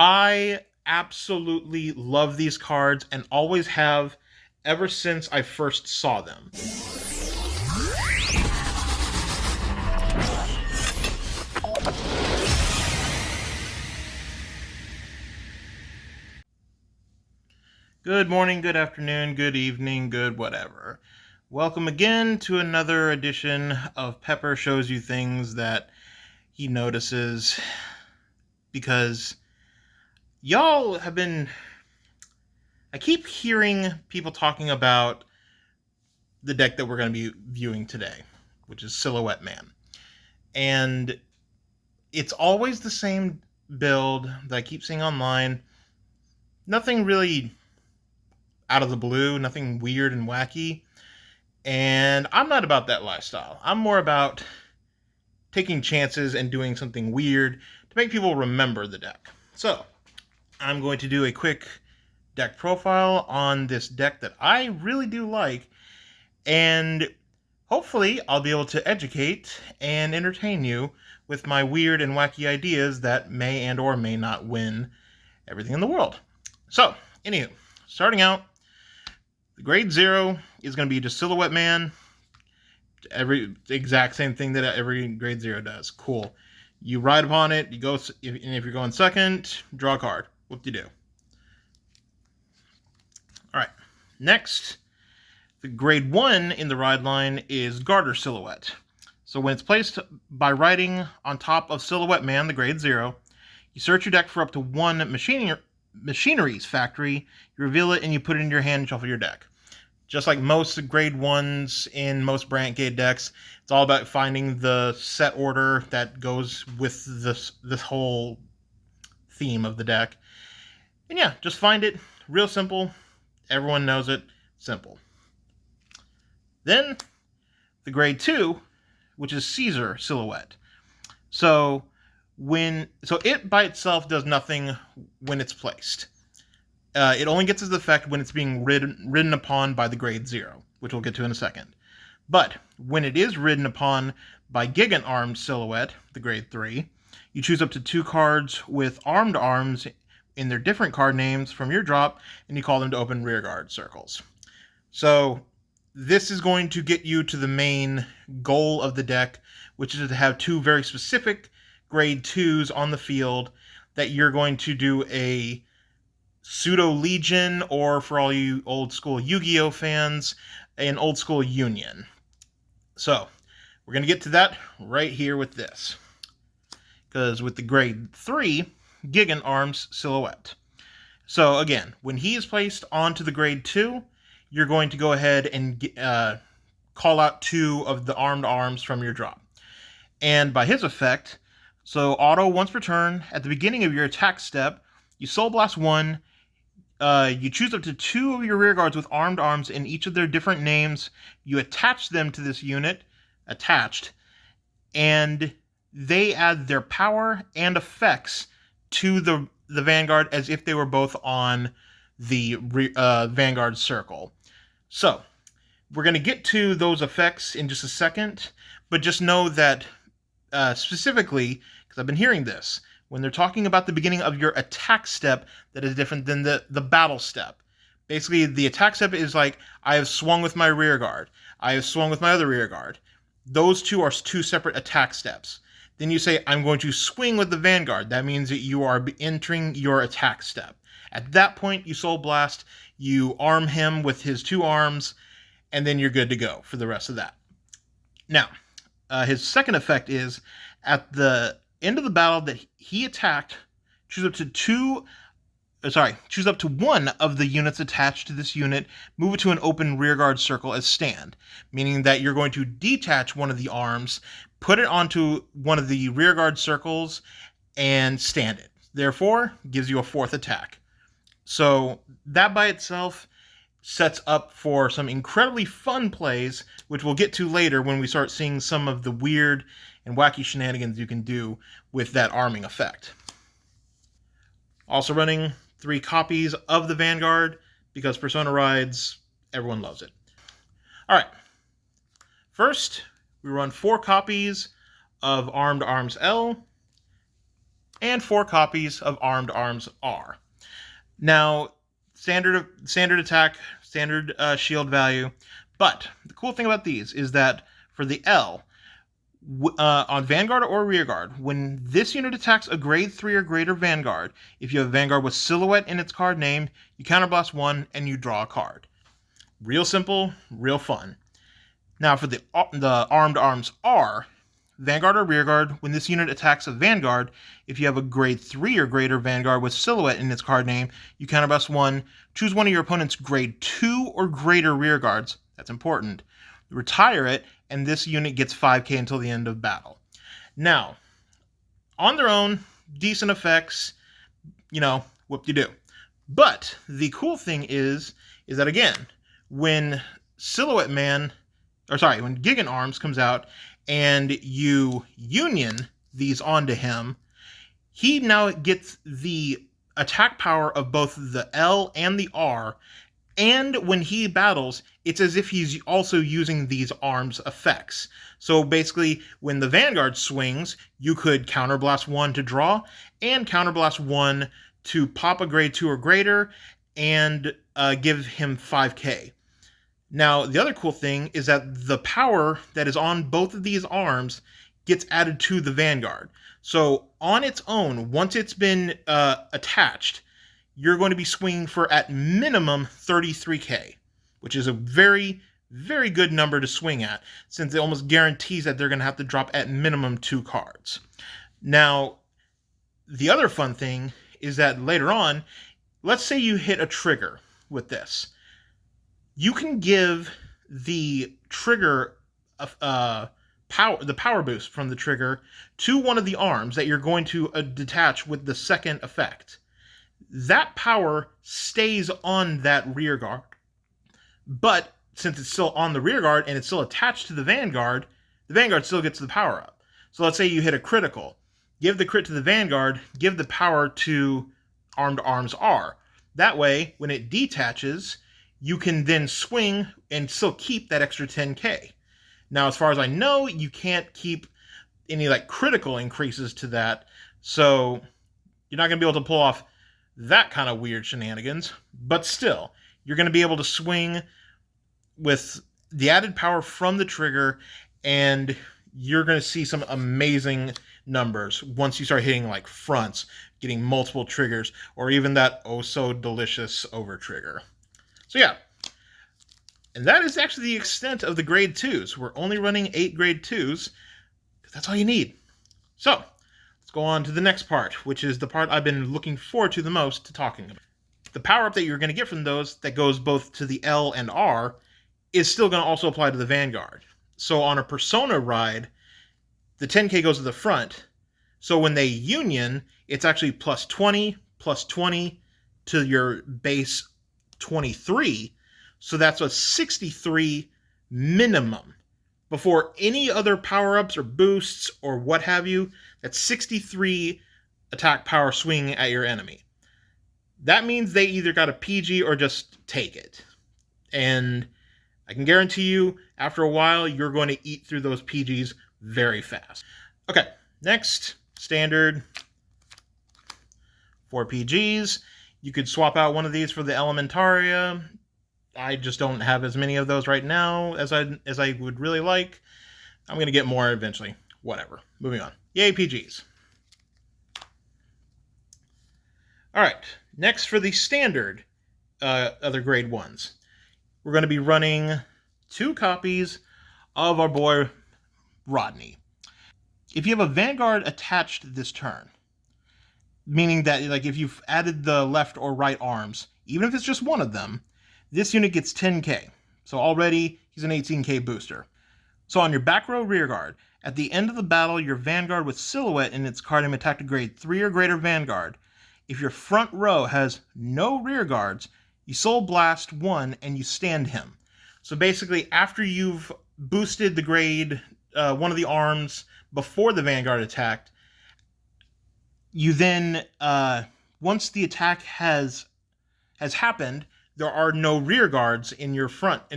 I absolutely love these cards and always have ever since I first saw them. Good morning, good afternoon, good evening, good whatever. Welcome again to another edition of Pepper Shows You Things That He Notices, because y'all have been... I keep hearing people talking about the deck that we're going to be viewing today, which is Silhouette Man. And it's always the same build that I keep seeing online. Nothing really out of the blue, nothing weird and wacky. And I'm not about that lifestyle. I'm more about taking chances and doing something weird to make people remember the deck. So, I'm going to do a quick deck profile on this deck that I really do like, and hopefully I'll be able to educate and entertain you with my weird and wacky ideas that may and or may not win everything in the world. So, anywho, starting out, the grade 0 is going to be just Silhouette Man. Every exact same thing that every grade 0 does. Cool. You ride upon it, you go, and if you're going second, draw a card. What do you do? Alright, next, the grade 1 in the ride line is Garter Silhouette. So when it's placed by riding on top of Silhouette Man, the grade 0, you search your deck for up to one Machinery's Factory, you reveal it, and you put it in your hand and shuffle your deck. Just like most grade 1s in most Brant Gate decks, it's all about finding the set order that goes with this whole theme of the deck. And yeah, just find it. Real simple. Everyone knows it. Simple. Then, the grade 2, which is Caesar Silhouette. So it by itself does nothing when it's placed. It only gets its effect when it's being ridden upon by the grade 0, which we'll get to in a second. But when it is ridden upon by Gigant Armed Silhouette, the grade 3, you choose up to 2 cards with armed arms in their different card names from your drop, and you call them to open rearguard circles. So this is going to get you to the main goal of the deck, which is to have 2 very specific grade 2s on the field that you're going to do a Pseudo Legion, or for all you old school Yu-Gi-Oh fans, an old school Union. So, we're going to get to that right here with this. Because with the grade 3, Gigant Arms Silhouette. So again, when he is placed onto the grade 2, you're going to go ahead and call out 2 of the armed arms from your drop. And by his effect, so auto once per turn, at the beginning of your attack step, you Soul Blast 1, you choose up to 2 of your rear guards with armed arms in each of their different names. You attach them to this unit, attached, and they add their power and effects to the Vanguard as if they were both on the Vanguard circle. So, we're going to get to those effects in just a second, but just know that specifically, because I've been hearing this, when they're talking about the beginning of your attack step, that is different than the battle step. Basically, the attack step is like, I have swung with my rear guard. I have swung with my other rear guard. Those 2 are 2 separate attack steps. Then you say, I'm going to swing with the Vanguard. That means that you are entering your attack step. At that point, you Soul Blast, you arm him with his 2 arms, and then you're good to go for the rest of that. Now, his second effect is, at the end of the battle that he attacked, choose up to 1 of the units attached to this unit, move it to an open rearguard circle as stand, meaning that you're going to detach one of the arms, put it onto one of the rearguard circles, and stand it. Therefore, gives you a 4th attack. So that by itself sets up for some incredibly fun plays, which we'll get to later when we start seeing some of the weird and wacky shenanigans you can do with that arming effect. Also running 3 copies of the Vanguard, because Persona rides, everyone loves it. Alright, first we run 4 copies of Armed Arms L, and 4 copies of Armed Arms R. Now, standard attack, standard shield value, but the cool thing about these is that for the L, on Vanguard or Rearguard, when this unit attacks a grade 3 or greater Vanguard, if you have Vanguard with Silhouette in its card name, you counterblast 1 and you draw a card. Real simple, real fun. Now for the Armed Arms R, Vanguard or Rearguard, when this unit attacks a Vanguard, if you have a grade 3 or greater Vanguard with Silhouette in its card name, you counterblast 1, choose one of your opponent's grade 2 or greater Rearguards, that's important, retire it, and this unit gets 5k until the end of battle. Now, on their own, decent effects, whoop-de-doo. But the cool thing is that again, when when Gigant Arms comes out and you union these onto him, he now gets the attack power of both the L and the R, and when he battles, it's as if he's also using these arms effects. So basically, when the Vanguard swings, you could counterblast 1 to draw, and counterblast 1 to pop a grade 2 or greater, and give him 5k. Now, the other cool thing is that the power that is on both of these arms gets added to the Vanguard. So on its own, once it's been attached, you're going to be swinging for at minimum 33k, which is a very, very good number to swing at, since it almost guarantees that they're going to have to drop at minimum 2 cards. Now, the other fun thing is that later on, let's say you hit a trigger with this. You can give the trigger the power boost from the trigger to one of the arms that you're going to detach with the second effect. That power stays on that rear guard, but since it's still on the rear guard and it's still attached to the Vanguard still gets the power up. So let's say you hit a critical. Give the crit to the Vanguard, give the power to Armed Arms R. That way, when it detaches, you can then swing and still keep that extra 10k. Now, as far as I know, you can't keep any critical increases to that, so you're not going to be able to pull off that kind of weird shenanigans, but still, you're going to be able to swing with the added power from the trigger, and you're going to see some amazing numbers once you start hitting fronts, getting multiple triggers, or even that oh so delicious over trigger. So yeah, and that is actually the extent of the grade 2s. We're only running 8 grade 2s, because that's all you need. So, let's go on to the next part, which is the part I've been looking forward to the most to talking about. The power-up that you're going to get from those, that goes both to the L and R, is still going to also apply to the Vanguard. So on a Persona ride, the 10k goes to the front, so when they union, it's actually plus 20 to your base 23, so that's a 63 minimum. Before any other power-ups or boosts or what have you, that's 63 attack power swing at your enemy. That means they either got a PG or just take it. And I can guarantee you, after a while, you're going to eat through those PGs very fast. Okay, next, standard 4 PGs. You could swap out one of these for the Elementaria. I just don't have as many of those right now as I would really like. I'm going to get more eventually. Whatever. Moving on. Yay, PGs. Alright, next for the standard other grade 1s. We're going to be running 2 copies of our boy Rodney. If you have a Vanguard attached this turn, meaning that if you've added the left or right arms, even if it's just one of them, this unit gets 10k. So already, he's an 18k booster. So on your back row rearguard, at the end of the battle, your Vanguard with Silhouette in its card name attacked a grade 3 or greater Vanguard. If your front row has no rear guards, you Soul Blast 1 and you stand him. So basically, after you've boosted the grade, one of the arms before the Vanguard attacked, you then, once the attack has happened, there are no rear guards in your front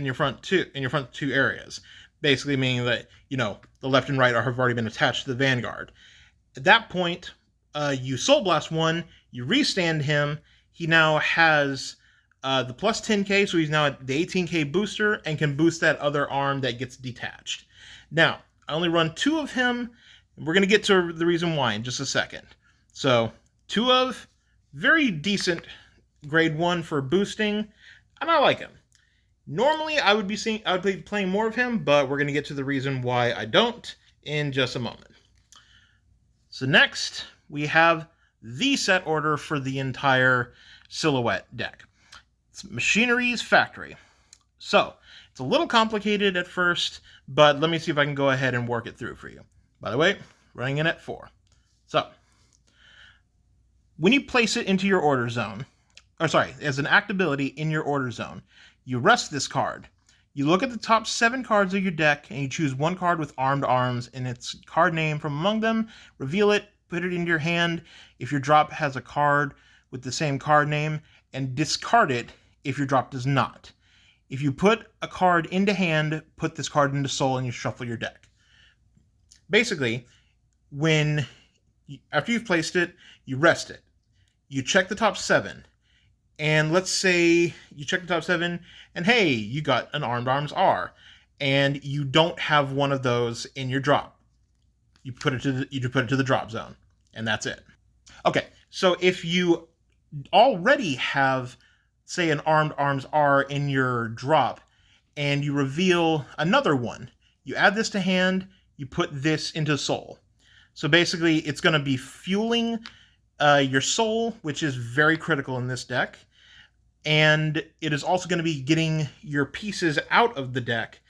two areas. Basically meaning that, the left and right have already been attached to the Vanguard. At that point, you Soul Blast one, you restand him. He now has the plus 10k, so he's now at the 18k booster and can boost that other arm that gets detached. Now, I only run 2 of him. We're going to get to the reason why in just a second. So, 2 of, very decent grade 1 for boosting, and I like him. Normally, I would be playing more of him, but we're going to get to the reason why I don't in just a moment. So next, we have the set order for the entire Silhouette deck. It's Machinery's Factory. So, it's a little complicated at first, but let me see if I can go ahead and work it through for you. By the way, running in at 4. So, when you place it into your order zone, as an act ability in your order zone, you rest this card. You look at the top 7 cards of your deck, and you choose 1 card with armed arms and its card name from among them, reveal it, put it into your hand if your drop has a card with the same card name, and discard it if your drop does not. If you put a card into hand, put this card into soul and you shuffle your deck. Basically, after you've placed it, you rest it. You check the top 7. And let's say you check the top 7 and hey, you got an Armed Arms R and you don't have one of those in your drop. You put it to the drop zone and that's it. Okay, so if you already have, say, an Armed Arms R in your drop and you reveal another one, you add this to hand, you put this into soul. So basically it's going to be fueling your soul, which is very critical in this deck, and it is also going to be getting your pieces out of the deck,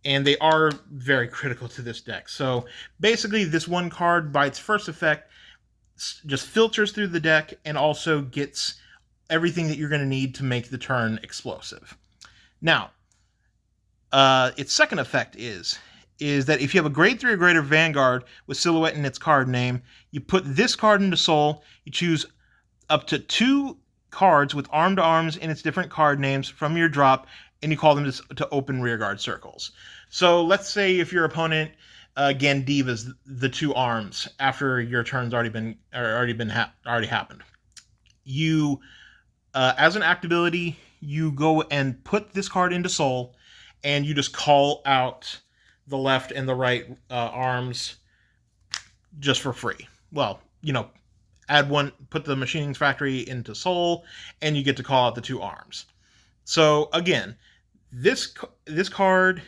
and they are very critical to this deck. So basically this one card, by its first effect, just filters through the deck and also gets everything that you're going to need to make the turn explosive. Now, its second effect is that if you have a grade 3 or greater Vanguard with Silhouette in its card name, you put this card into soul, you choose up to 2 cards with armed arms in its different card names from your drop, and you call them to open rearguard circles. So let's say if your opponent Gandivas the 2 arms after your turn's already happened. You, as an act ability, you go and put this card into soul, and you just call out the left and the right arms just for free. Well, add one, put the Machining Factory into soul, and you get to call out the 2 arms. So again, this card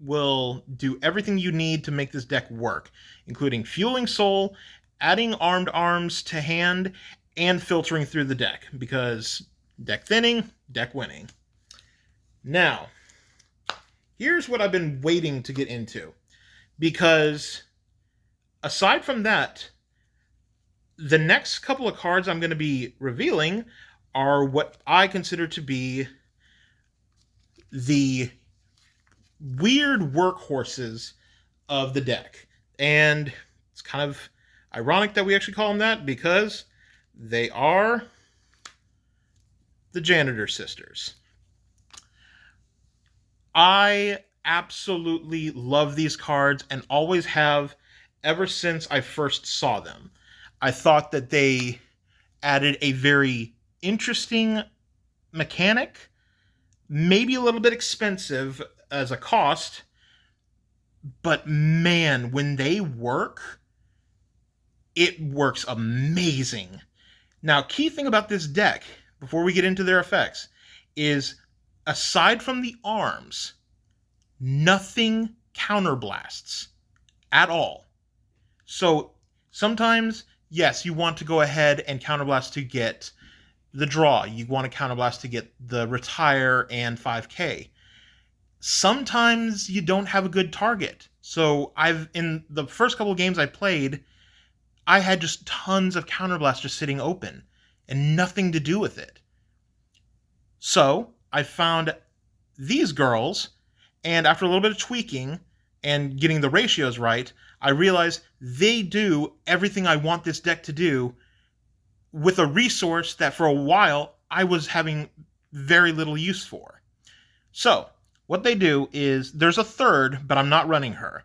will do everything you need to make this deck work, including fueling soul, adding armed arms to hand, and filtering through the deck, because deck thinning, deck winning. Now, here's what I've been waiting to get into, because aside from that, the next couple of cards I'm going to be revealing are what I consider to be the weird workhorses of the deck. And it's kind of ironic that we actually call them that, because they are the Janitor Sisters. I absolutely love these cards and always have ever since I first saw them. I thought that they added a very interesting mechanic, maybe a little bit expensive as a cost, but man, when they work, it works amazing. Now, key thing about this deck, before we get into their effects, is aside from the arms, nothing counterblasts at all. So sometimes, yes, you want to go ahead and counterblast to get the draw. You want to counterblast to get the retire and 5k. Sometimes you don't have a good target. So in the first couple of games I played, I had just tons of counterblast just sitting open and nothing to do with it. So I found these girls, and after a little bit of tweaking and getting the ratios right, I realized they do everything I want this deck to do with a resource that for a while I was having very little use for. So what they do is, there's a third, but I'm not running her.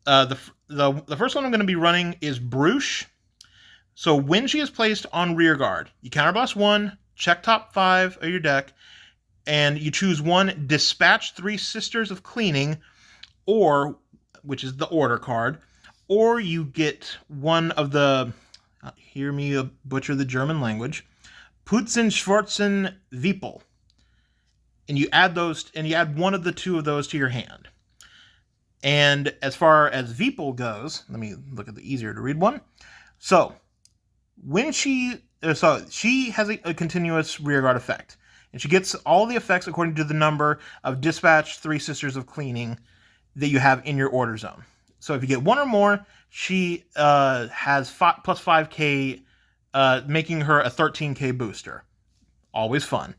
The first one I'm going to be running is Bruce. So when she is placed on rear guard, you counterblast 1, check top 5 of your deck, and you choose 1, dispatch 3 Sisters of Cleaning, or, which is the order card, or you get one of the, hear me butcher the German language, Putzen, Schwarzen, Wiepel. And you add those, and you add one of the 2 of those to your hand. And as far as Wiepel goes, let me look at the easier to read one. So she has a continuous rearguard effect, and she gets all the effects according to the number of dispatch 3 Sisters of Cleaning that you have in your order zone. So if you get 1 or more, she has plus 5k, making her a 13k booster. Always fun.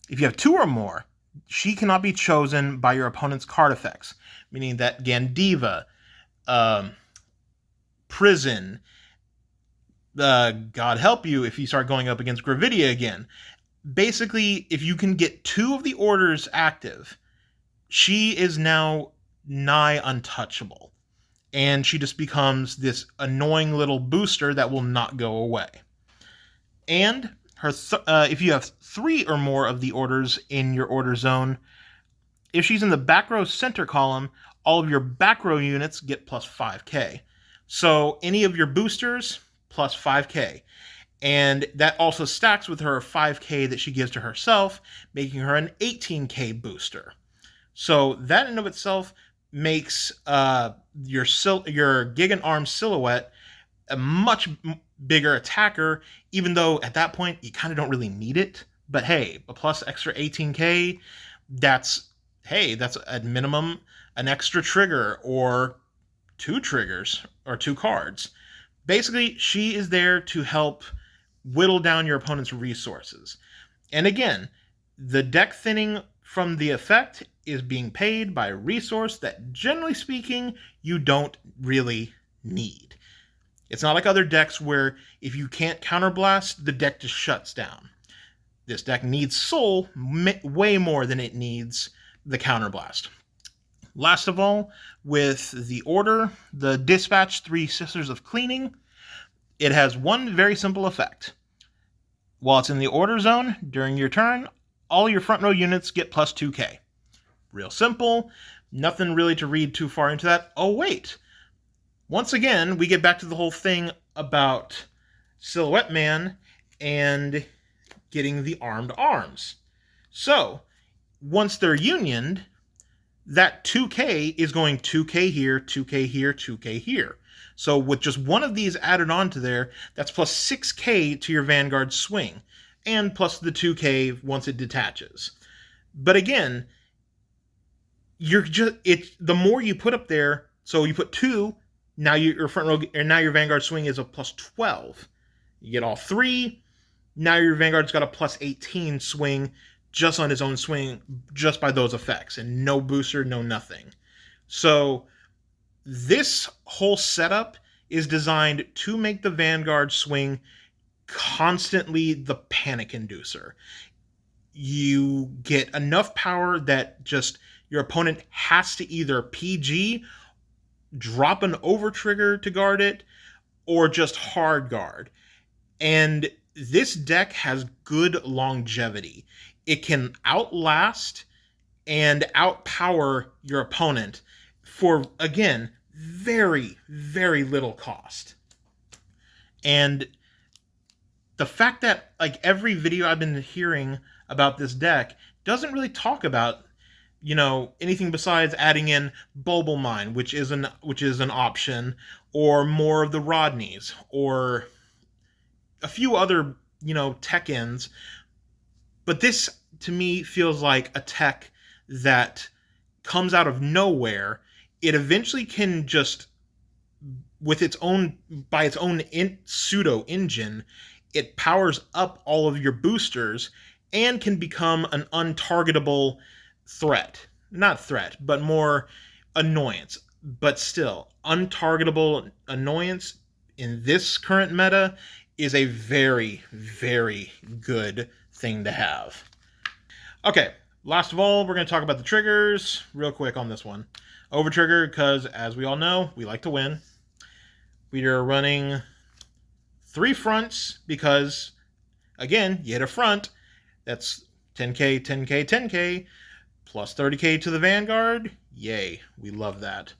If you have 2 or more, she cannot be chosen by your opponent's card effects, meaning that Gandiva, Prison, God help you if you start going up against Gravidia again. Basically, if you can get 2 of the orders active, she is now nigh untouchable. And she just becomes this annoying little booster that will not go away. And if you have 3 or more of the orders in your order zone, if she's in the back row center column, all of your back row units get plus 5k. So any of your boosters, plus 5k. And that also stacks with her 5k that she gives to herself, making her an 18k booster. So that in of itself makes your Gig and Arm Silhouette a much bigger attacker, even though at that point you kind of don't really need it. But hey, a plus extra 18k, that's at minimum an extra trigger or 2 triggers or 2 cards. Basically, she is there to help whittle down your opponent's resources. And again, the deck thinning from the effect is being paid by a resource that, generally speaking, you don't really need. It's not like other decks where if you can't counterblast, the deck just shuts down. This deck needs Soul way more than it needs the counterblast. Last of all, with the order, the Dispatch 3 Sisters of Cleaning, it has one very simple effect. While it's in the order zone, during your turn, all your front row units get plus 2k. Real simple, nothing really to read too far into that. Oh wait, once again, we get back to the whole thing about Silhouette Man and getting the armed arms. So, once they're unioned, that 2k is going 2k here, 2k here, 2k here. So with just one of these added onto there, that's plus 6k to your Vanguard swing, and plus the 2k once it detaches. But again, the more you put up there, so you put 2, now your front row, and now your Vanguard swing is a plus 12. You get all 3, now your Vanguard's got a plus 18 swing just on his own swing, just by those effects, and no booster, no nothing. So this whole setup is designed to make the Vanguard swing constantly the panic inducer. You get enough power that just your opponent has to either PG, drop an over trigger to guard it, or just hard guard. And this deck has good longevity. It can outlast and outpower your opponent for, again, very, very little cost. And the fact that, like, every video I've been hearing about this deck doesn't really talk about, anything besides adding in Bulbul Mine, which is an option, or more of the Rodneys, or a few other, tech ends. But this, to me, feels like a tech that comes out of nowhere. It eventually can just, by its own pseudo engine, it powers up all of your boosters and can become an untargetable threat. Not threat, but more annoyance. But still, untargetable annoyance in this current meta is a very, very good thing to have. Okay, last of all, we're going to talk about the triggers real quick on this one. Over trigger, because as we all know, we like to win. We are running 3 fronts because, again, you hit a front. That's 10k, 10k, 10k, plus 30k to the Vanguard. Yay, we love that.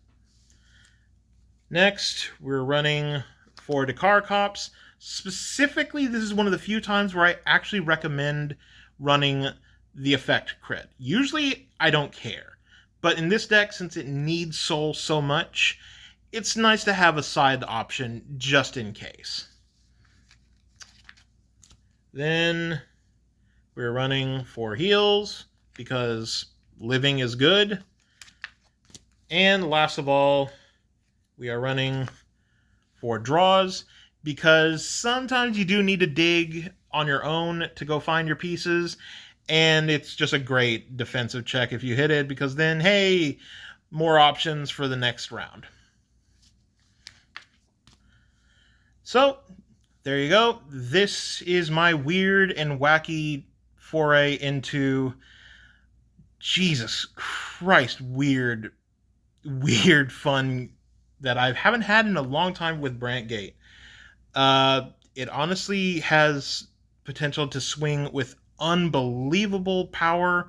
Next, we're running 4 Dakar Cops. Specifically, this is one of the few times where I actually recommend running the effect crit. Usually, I don't care. But in this deck, since it needs soul so much, it's nice to have a side option just in case. Then we're running 4 heals because living is good. And last of all, we are running 4 draws because sometimes you do need to dig on your own to go find your pieces, and it's just a great defensive check if you hit it, because then, hey, more options for the next round. So, there you go. This is my weird and wacky foray into, Jesus Christ, weird fun that I haven't had in a long time with Brantgate. It honestly has potential to swing with unbelievable power.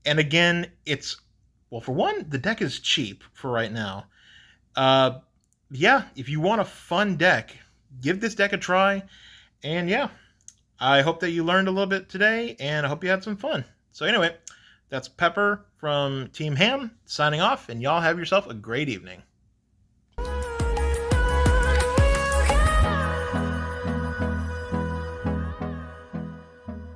And again, well, for one, the deck is cheap for right now. Yeah, if you want a fun deck, give this deck a try. And yeah, I hope that you learned a little bit today, and I hope you had some fun. So anyway, that's Pepper from Team Ham signing off, and y'all have yourself a great evening.